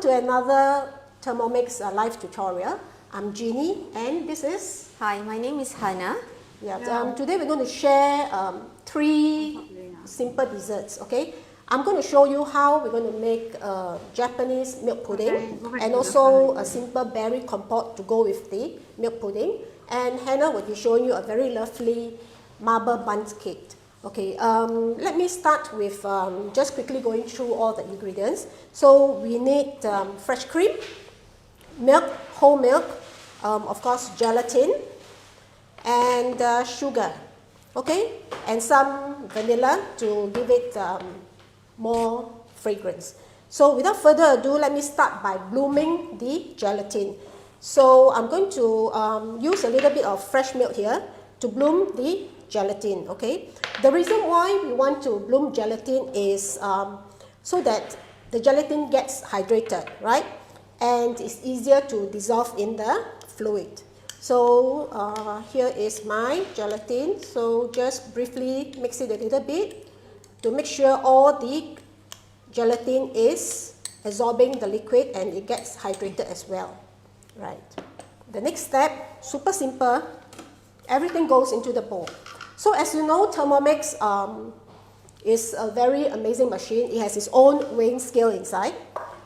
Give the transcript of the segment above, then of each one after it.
to another Thermomix live tutorial. I'm Ginny and this is... Hi, my name is Hana. Today we're going to share 3 simple desserts, okay? I'm going to show you how we're going to make Japanese milk pudding and also a simple berry compote to go with the milk pudding. And Hannah will be showing you a very lovely marble bundt cake. Okay, let me start with just quickly going through all the ingredients. So we need fresh cream, milk, whole milk, of course gelatin, and sugar, okay, and some vanilla to give it more fragrance. So without further ado, let me start by blooming the gelatin. So I'm going to use a little bit of fresh milk here to bloom the gelatin, okay. The reason why we want to bloom gelatin is so that the gelatin gets hydrated, right, and it's easier to dissolve in the fluid. So here is my gelatin. So just briefly mix it a little bit to make sure all the gelatin is absorbing the liquid and it gets hydrated as well, right. The next step, super simple, everything goes into the bowl. So as you know, Thermomix is a very amazing machine. It has its own weighing scale inside.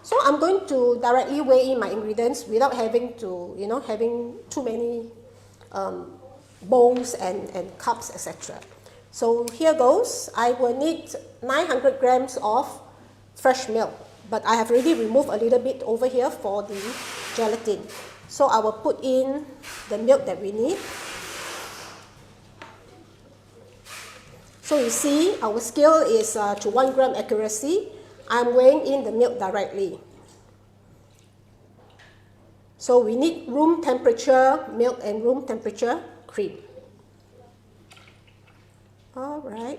So I'm going to directly weigh in my ingredients without having to, having too many bowls and cups, etc. So here goes. I will need 900 grams of fresh milk, but I have already removed a little bit over here for the gelatin. So I will put in the milk that we need. So you see, our scale is to 1 gram accuracy. I'm weighing in the milk directly. So we need room temperature milk and room temperature cream. All right.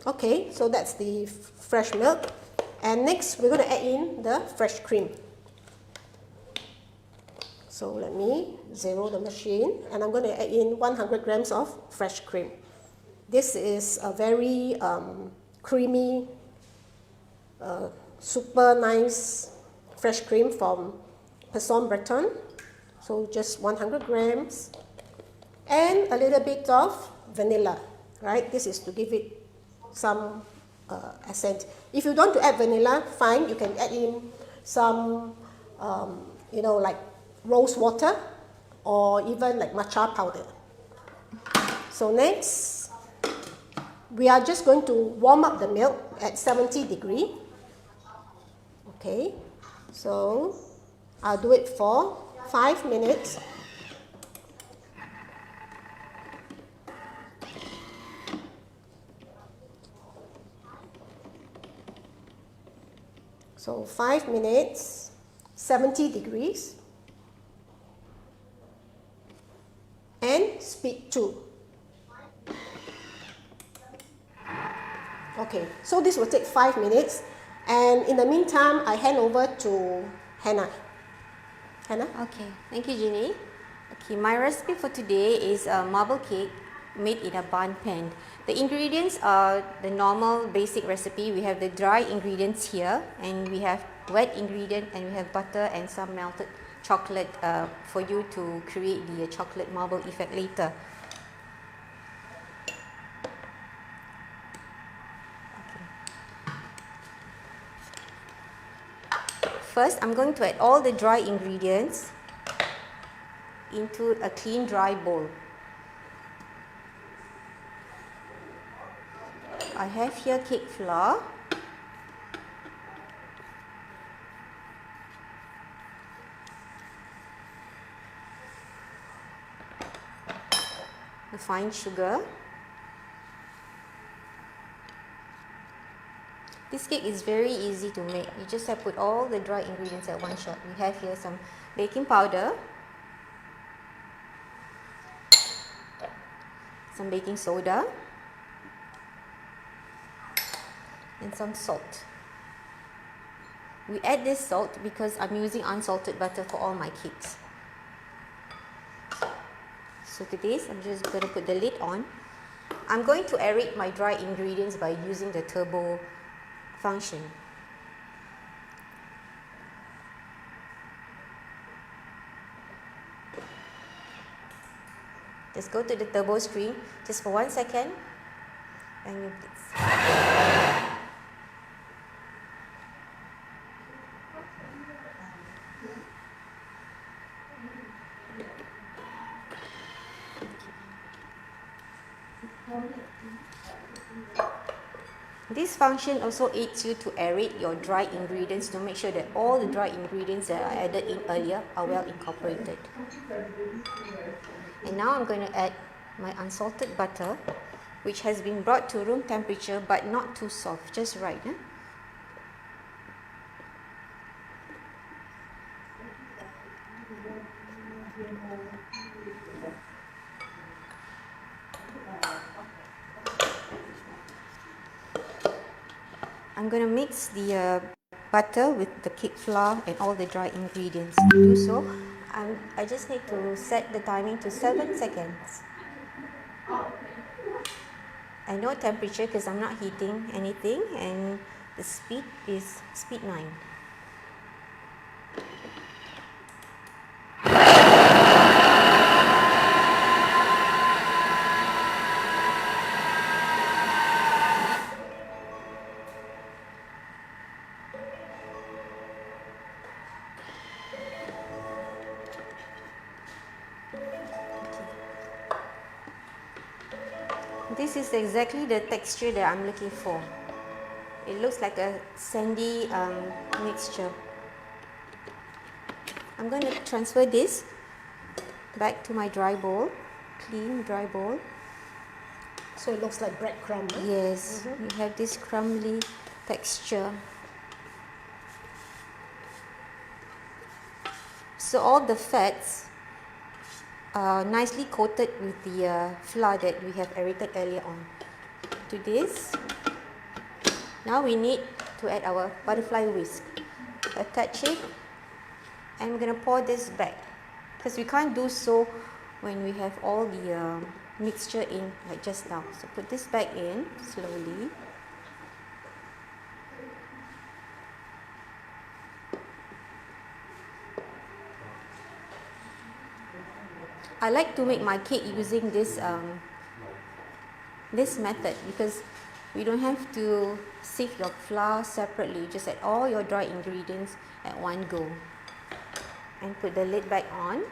Okay, so that's the fresh milk. And next, we're going to add in the fresh cream. So let me zero the machine, and I'm going to add in 100 grams of fresh cream. This is a very creamy, super nice fresh cream from Paysan Breton. So just 100 grams. And a little bit of vanilla, right? This is to give it some accent. If you don't want to add vanilla, fine, you can add in some, like rose water or even like matcha powder. So next, we are just going to warm up the milk at 70 degrees. Okay, so I'll do it for 5 minutes. So 5 minutes, 70 degrees. And speed 2. Okay, so this will take 5 minutes. And in the meantime, I hand over to Hannah. Hannah? Okay, thank you, Ginny. Okay, my recipe for today is a marble cake made in a Bundt pan. The ingredients are the normal basic recipe. We have the dry ingredients here, and we have wet ingredient, and we have butter and some melted chocolate for you to create the chocolate marble effect later. Okay. First, I'm going to add all the dry ingredients into a clean dry bowl. I have here cake flour, the fine sugar. This cake is very easy to make. You just have to put all the dry ingredients at one shot. We have here some baking powder, some baking soda, and some salt. We add this salt because I'm using unsalted butter for all my cakes. So to this, I'm just going to put the lid on. I'm going to aerate my dry ingredients by using the turbo function. Just go to the turbo screen just for 1 second and you please. This function also aids you to aerate your dry ingredients to make sure that all the dry ingredients that are added in earlier are well incorporated. And now I'm going to add my unsalted butter, which has been brought to room temperature but not too soft, just right. I'm going to mix the butter with the cake flour and all the dry ingredients. To do so, I just need to set the timing to 7 seconds. I know temperature because I'm not heating anything, and the speed is speed 9. This is exactly the texture that I'm looking for. It looks like a sandy mixture. I'm going to transfer this back to my dry bowl, clean dry bowl. So it looks like breadcrumb. Huh? Yes, you have this crumbly texture. So all the fats are nicely coated with the flour that we have aerated earlier on. To this, now we need to add our butterfly whisk. Attach it, and we're going to pour this back, because we can't do so when we have all the mixture in like just now. So put this back in slowly. I like to make my cake using this method because you don't have to sieve your flour separately. Just add all your dry ingredients at one go. And put the lid back on.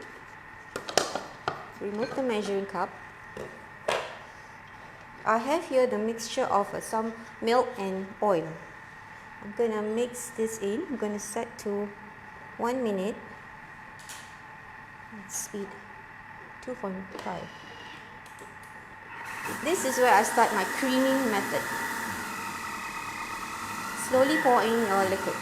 Remove the measuring cup. I have here the mixture of some milk and oil. I'm going to mix this in. I'm going to set to 1 minute. Speed 2.5. This is where I start my creaming method. Slowly pour in your liquid.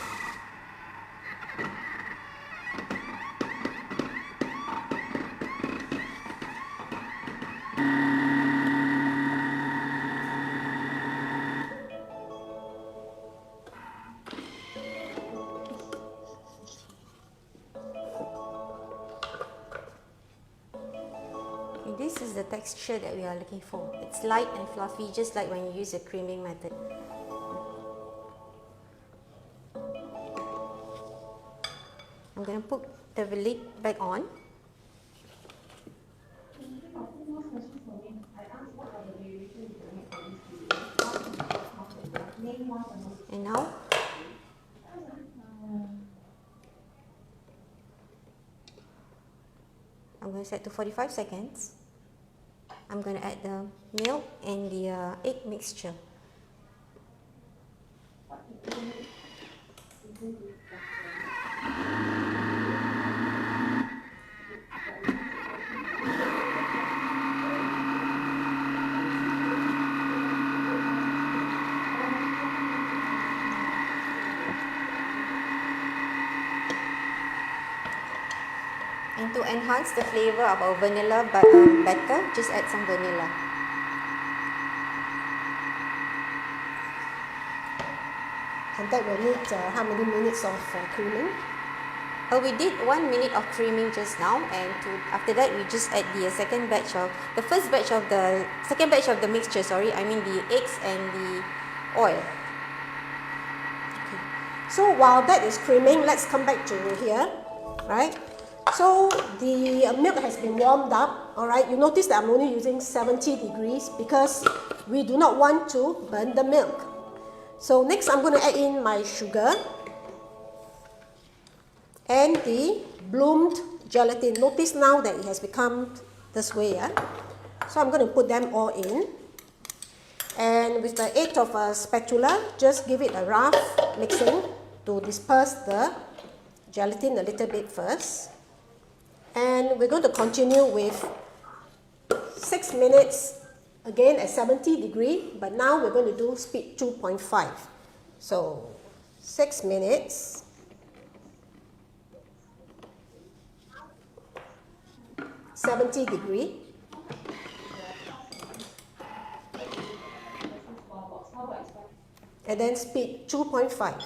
This is the texture that we are looking for. It's light and fluffy, just like when you use the creaming method. I'm going to put the lid back on. And now, I'm going to set to 45 seconds. I'm going to add the milk and the egg mixture. And to enhance the flavor of our vanilla batter, just add some vanilla. And that will need how many minutes of creaming? We did 1 minute of creaming just now, and after that we just add the second batch of the second batch of the mixture. Sorry, I mean the eggs and the oil. Okay. So while that is creaming, let's come back to here, right? So the milk has been warmed up, all right? You notice that I'm only using 70 degrees because we do not want to burn the milk. So next I'm going to add in my sugar and the bloomed gelatin. Notice now that it has become this way, yeah? So I'm going to put them all in. And with the aid of a spatula, just give it a rough mixing to disperse the gelatin a little bit first. And we're going to continue with 6 minutes, again at 70 degrees, but now we're going to do speed 2.5. So 6 minutes. 70 degrees. And then speed 2.5.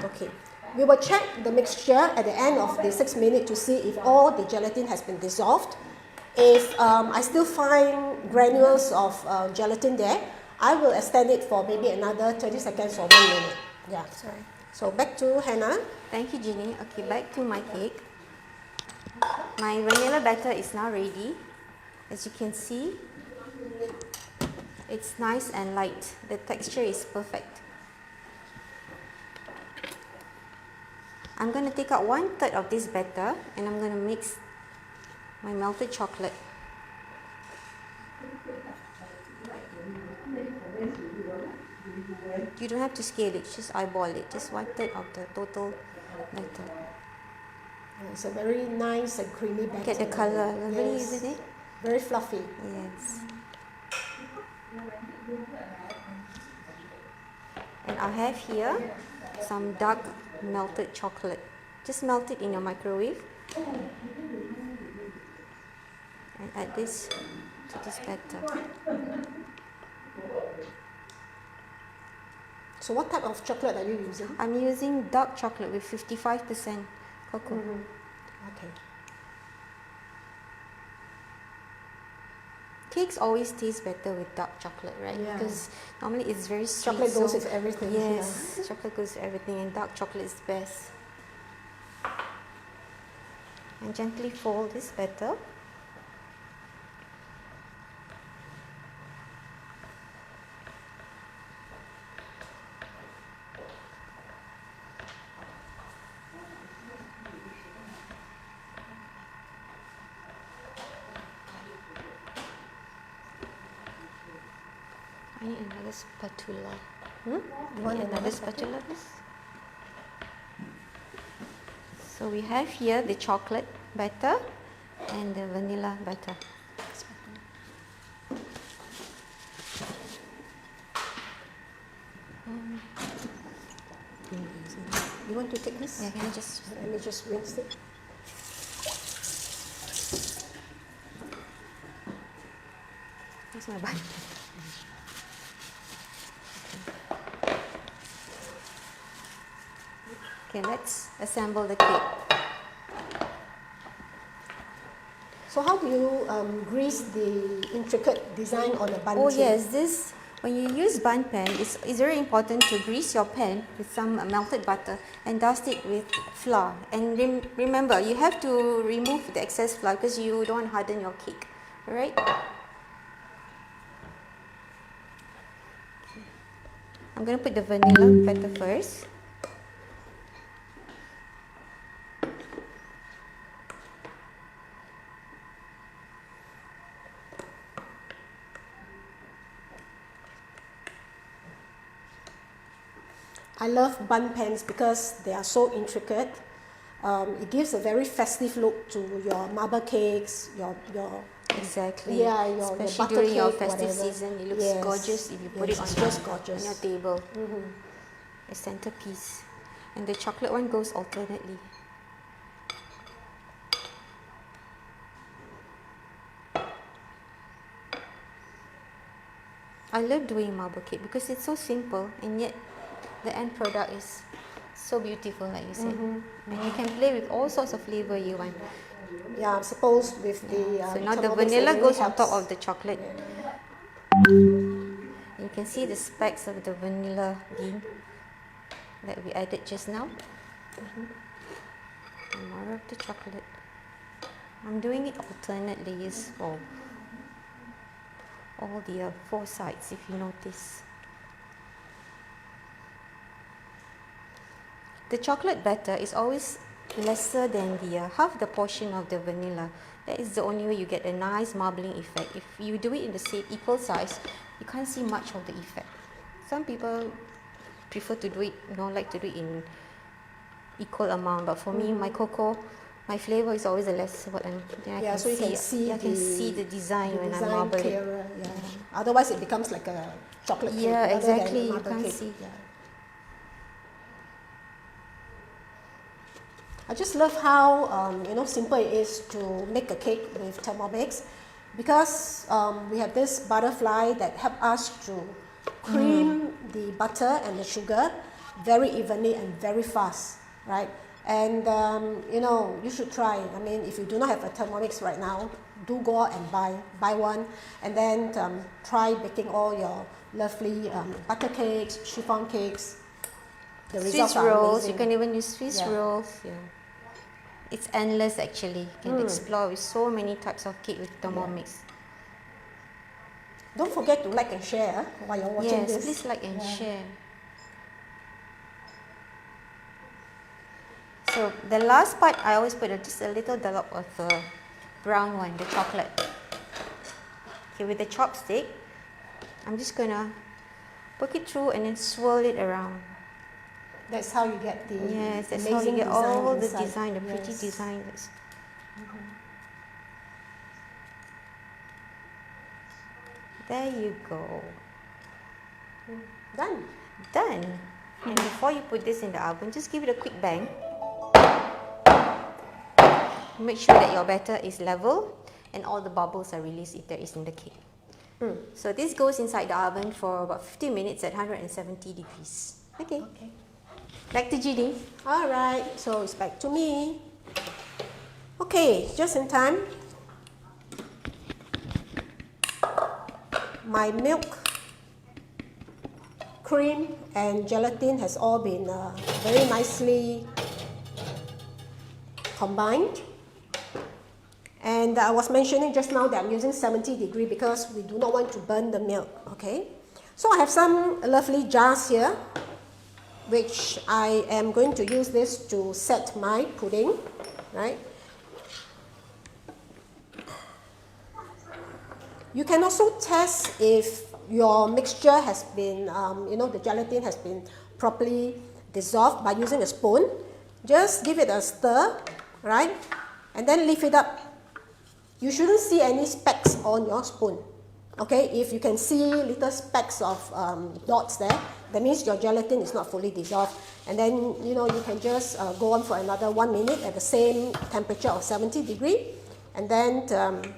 Okay. We will check the mixture at the end of the 6 minutes to see if all the gelatin has been dissolved. If I still find granules of gelatin there, I will extend it for maybe another 30 seconds or 1 minute. Yeah. Sorry. So back to Hana. Thank you, Ginny. Okay, back to my cake. My vanilla batter is now ready. As you can see, it's nice and light. The texture is perfect. I'm going to take out 1/3 of this batter and I'm going to mix my melted chocolate. You don't have to scale it, just eyeball it. Just 1/3 of the total batter. It's a very nice and creamy batter. Look at the color, lovely, Yes. isn't it? Very fluffy. Yes. And I have here some dark melted chocolate. Just melt it in your microwave and add this to this batter. So what type of chocolate are you using? I'm using dark chocolate with 55% cocoa. Okay. Cakes always taste better with dark chocolate, right? Yeah. Because normally it's very sweet. Chocolate goes with everything. Yes, chocolate goes with everything, and dark chocolate is best. And gently fold this batter. I need another spatula. You want Another spatula, please? So we have here the chocolate batter and the vanilla batter. You want to take this? Yeah, can I just... Let me just rinse it. Where's my bun? Okay, let's assemble the cake. So how do you grease the intricate design on the bun? Oh yes, this, when you use bun pan, it's very important to grease your pan with some melted butter and dust it with flour. And remember, you have to remove the excess flour because you don't harden your cake. Alright? I'm going to put the vanilla batter first. I love bun pans because they are so intricate. It gives a very festive look to your marble cakes, your Exactly. yeah, your Especially butter during your cake, festive whatever. season, it looks Yes. gorgeous if you put Yes, it on it's your, just gorgeous. on your table. A centerpiece. And the chocolate one goes alternately. I love doing marble cake because it's so simple and yet the end product is So beautiful, like you said. And you can play with all sorts of flavor you want. Yeah, I suppose with the So now the Thermomix, it vanilla really goes on helps. top of the chocolate. You can see the specks of the vanilla bean that we added just now. And more of the chocolate. I'm doing it alternate layers for all the 4 sides, if you notice. The chocolate batter is always lesser than the half the portion of the vanilla. That is the only way you get a nice marbling effect. If you do it in the same equal size, you can't see much of the effect. Some people prefer to do it, like to do it in equal amount. But for me, my cocoa, my flavor is always the lesser one. Then I So you can see, I can see the design when I marble it. clearer, Otherwise, it becomes like a chocolate cake. Yeah, rather exactly. than a You marble can't cake. see. I just love how simple it is to make a cake with Thermomix, because we have this butterfly that help us to cream the butter and the sugar very evenly and very fast, right? And you should try. I mean, if you do not have a Thermomix right now, do go out and buy one, and then try baking all your lovely butter cakes, chiffon cakes. The results Swiss are rolls, amazing. you can even use Swiss rolls. Yeah. It's endless actually. You can explore with so many types of cake with Thermomix. Don't forget to like and share while you're watching this. Yes, please like and share. So the last part, I always put just a little dollop of the brown one, the chocolate. Okay, with the chopstick, I'm just gonna poke it through and then swirl it around. That's how you get the that's how you amazing get all the inside. design, the pretty designs. There you go. Done. Done. And before you put this in the oven, just give it a quick bang. Make sure that your batter is level and all the bubbles are released if there is in the cake. So this goes inside the oven for about 15 minutes at 170 degrees. Okay. Back to Ginny. Alright, so it's back to me. Okay, just in time. My milk, cream and gelatin has all been very nicely combined. And I was mentioning just now that I'm using 70 degree because we do not want to burn the milk, okay? So I have some lovely jars here, which I am going to use this to set my pudding, right? You can also test if your mixture has been, the gelatin has been properly dissolved by using a spoon. Just give it a stir, right? And then lift it up. You shouldn't see any specks on your spoon, okay? If you can see little specks of dots there, that means your gelatin is not fully dissolved. And then, you can just go on for another 1 minute at the same temperature of 70 degree, and then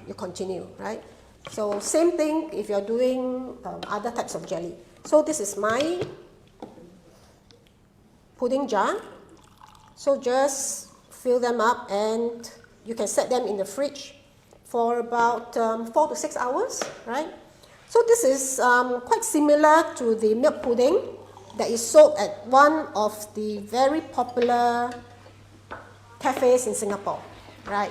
you continue, right? So same thing if you're doing other types of jelly. So this is my pudding jar. So just fill them up and you can set them in the fridge for about 4 to 6 hours, right? So this is quite similar to the milk pudding that is sold at one of the very popular cafes in Singapore, right?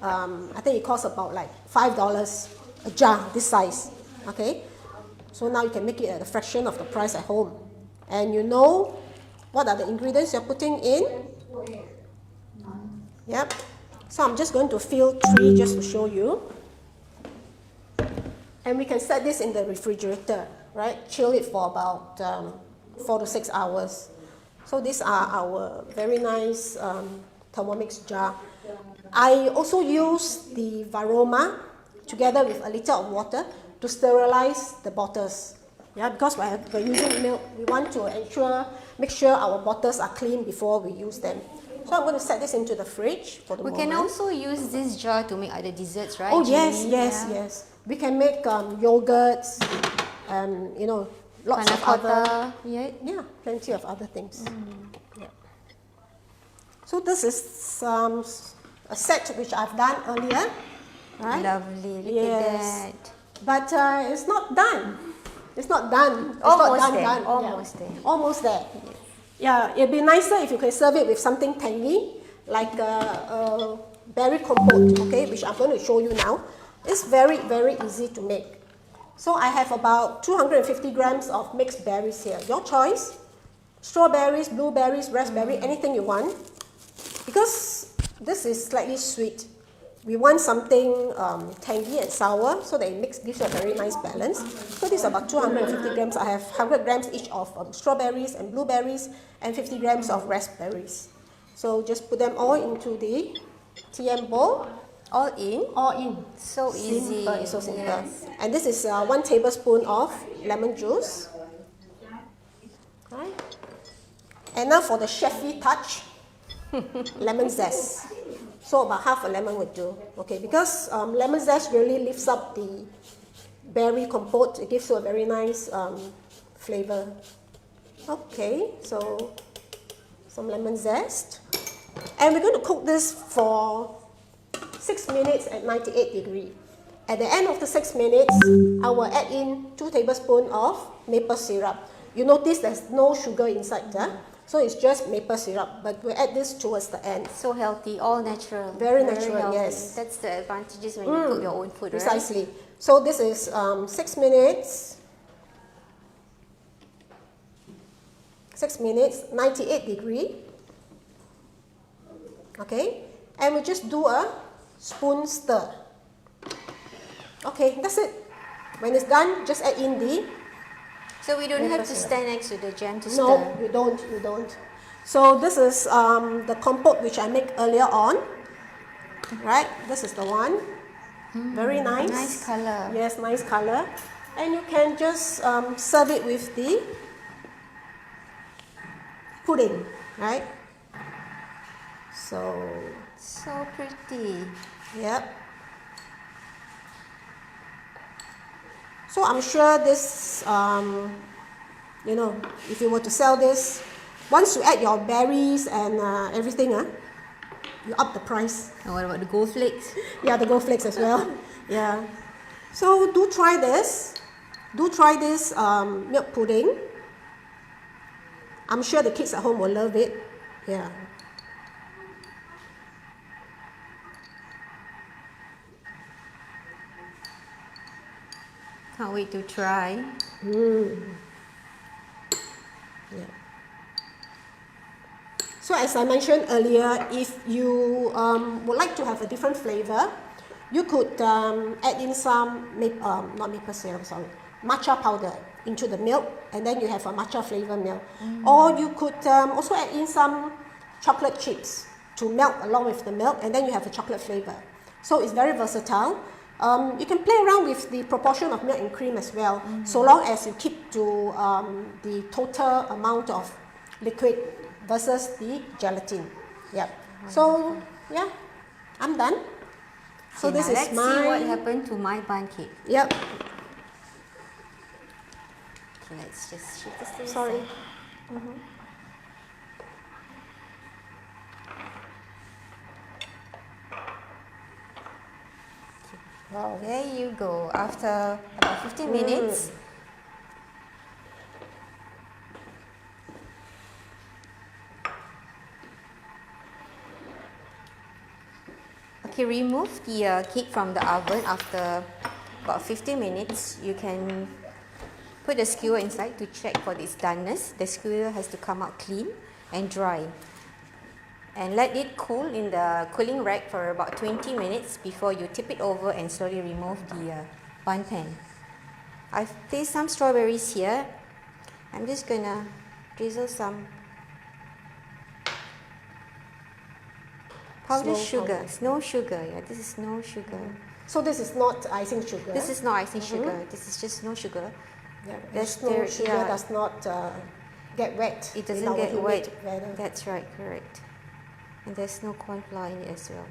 I think it costs about like $5 a jar, this size, okay? So now you can make it at a fraction of the price at home. And you know what are the ingredients you're putting in? Yep. So I'm just going to fill 3 just to show you. And we can set this in the refrigerator, right? Chill it for about 4 to 6 hours. So these are our very nice Thermomix jar. I also use the Varoma together with a liter of water to sterilize the bottles. Yeah, because we're using milk, we want to make sure our bottles are clean before we use them. So I'm going to set this into the fridge for the moment. We can also use this jar to make other desserts, right? Oh, Ginny? yes. We can make yogurts, lots of other, yeah, plenty of other things. Yeah. So this is a set which I've done earlier, right? Lovely, look Yes. at that. But it's not done. It's not done. It's Almost not done, there, done. almost there. Almost there. Yeah, it'd be nicer if you can serve it with something tangy, like a berry compote, okay, which I'm going to show you now. It's very, very easy to make. So I have about 250 grams of mixed berries here. Your choice. Strawberries, blueberries, raspberry, anything you want. Because this is slightly sweet, we want something tangy and sour so that it gives you a very nice balance. So this is about 250 grams. I have 100 grams each of strawberries and blueberries and 50 grams of raspberries. So just put them all into the TM bowl. All in? All in. So easy. Simple, it's so simple. Yes. And this is 1 tablespoon of lemon juice. Right. And now for the chefy touch, lemon zest. So about half a lemon would do. Okay, because lemon zest really lifts up the berry compote. It gives you a very nice flavor. Okay, so some lemon zest. And we're going to cook this for 6 minutes at 98 degrees. At the end of the 6 minutes, I will add in 2 tablespoons of maple syrup. You notice there's no sugar inside there. So it's just maple syrup, but we'll add this towards the end. So healthy, all natural. Very natural, healthy. Yes. That's the advantages when you cook your own food, right? Precisely. So this is 6 minutes. 6 minutes, 98 degrees. Okay, and we just do a spoon stir. Okay, that's it. When it's done, just add in the... So we don't have to stand next to the jam to stir? No, you don't. So this is the compote which I made earlier on. Right, this is the one. Very nice. Nice color. Yes, nice color. And you can just serve it with the pudding, right? So pretty. Yep. So I'm sure this, you know, if you were to sell this, once you add your berries and everything, you up the price. And what about the gold flakes? Yeah, the gold flakes as well. Yeah. So do try this. Do try this milk pudding. I'm sure the kids at home will love it. Yeah. Can't wait to try. Yeah. So as I mentioned earlier, if you would like to have a different flavor, you could add in some, not maple syrup, sorry, matcha powder into the milk, and then you have a matcha flavor milk. Or you could also add in some chocolate chips to melt along with the milk, and then you have a chocolate flavor. So it's very versatile. You can play around with the proportion of milk and cream as well, so long as you keep to the total amount of liquid versus the gelatin. Yep. So yeah, I'm done. So Okay, this now is let's see what happened to my Bundt cake. Yep. Okay, let's just shift this to the Sorry. side. Wow. There you go. After about 15 minutes, okay, remove the cake from the oven after about 15 minutes. You can put the skewer inside to check for its doneness. The skewer has to come out clean and dry. And let it cool in the cooling rack for about 20 minutes before you tip it over and slowly remove the bun pan. I've placed some strawberries here. I'm just gonna drizzle some powdered sugar, snow sugar. Yeah, this is snow sugar. So this is not icing sugar. This is not icing sugar. This is just snow sugar. Yeah, That's no there- sugar yeah. does not get wet. It in doesn't our get humid wet. weather. That's right, correct. And there's no corn flour in it as well.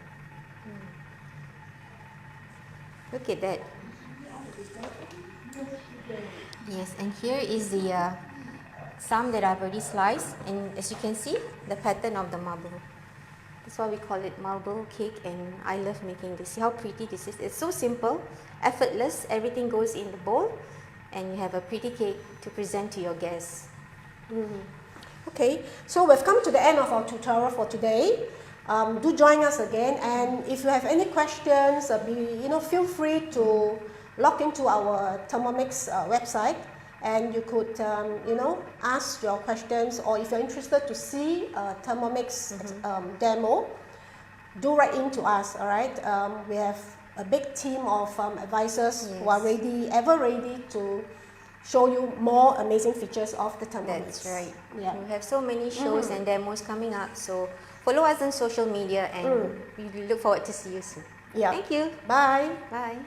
Look at that. Yes, and here is the some that I've already sliced, and as you can see, the pattern of the marble. That's why we call it marble cake, and I love making this. See how pretty this is? It's so simple, effortless. Everything goes in the bowl, and you have a pretty cake to present to your guests. Okay, so we've come to the end of our tutorial for today. Do join us again, and if you have any questions, feel free to log into our Thermomix website, and you could ask your questions, or if you're interested to see a Thermomix demo, do write in to us. All right, we have a big team of advisors who are ever ready to show you more amazing features of the Thermomix. That's right. Yeah. We have so many shows and demos coming up, so follow us on social media, and we look forward to see you soon. Yeah. Thank you. Bye. Bye.